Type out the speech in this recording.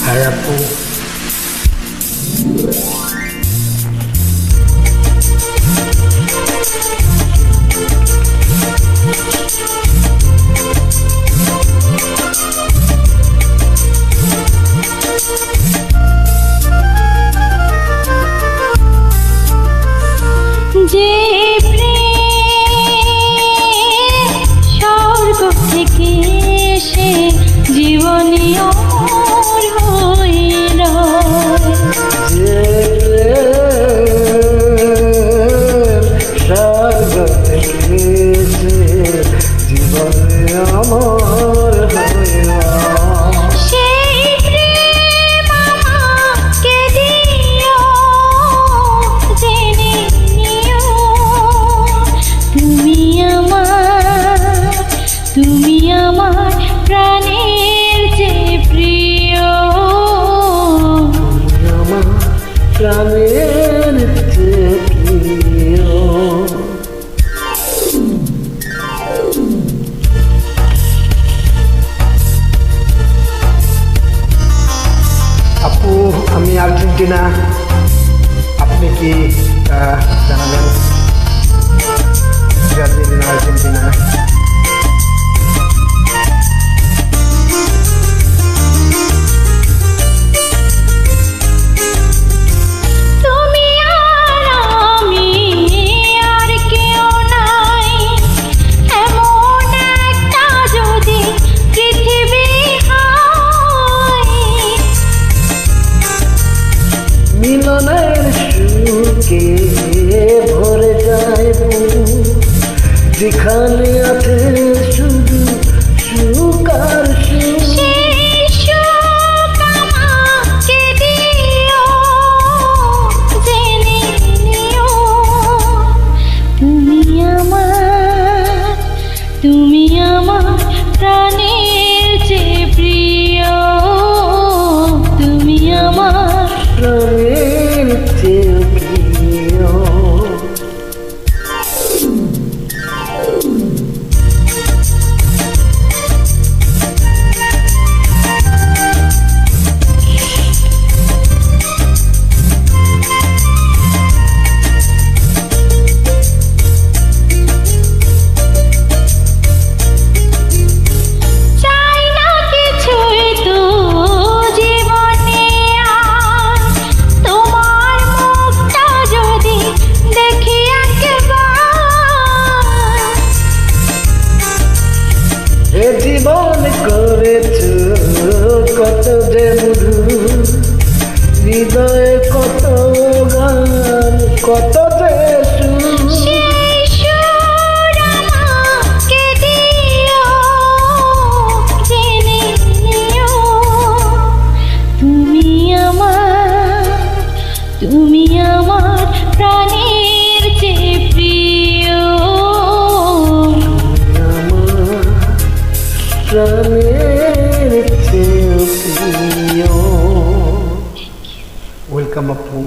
আর আপু যে স্বর্গ থেকে সে জীবনী অমর হইল, যে স্বর্গ থেকে সে জীবনে অমর হইল, সেই প্রেম আমাকে দিও, জেনে নিও তুমি আমার প্রাণের যে প্রিয়, আমার প্রাণের চেয়ে প্রিয়। আপু আমি আর্জেন্টিনা, আপনি কি জানাবেন ব্রাজিল না আর্জেন্টিনা? তুমি আর আমি আর কেউ নাই, এমন একটা যদি পৃথিবী হয়, মিলনের সুখে ভরে যায় মন, যেখানে আছে শুধু সুখ আর সুখ। সেই সুখ আমাকে দিও, জেনে নিও তুমি আমার প্রাণের যে প্রিয়, তুমি আমার প্রাণের চেয়ে প্রিয়। চাই না কিছুই তো জীবনে আর, তোমার মুখটা যদি দেখি একবার, এ জীবন করেছ কত যে মধু, হৃদয়ে কত গান কত যে সুর। সেই সুর আমাকে দিও, জেনে নিও তুমি আমার প্রাণের যে প্রিয়, আমার প্রাণের চেয়ে প্রিয়। ওয়েলকাম আপু।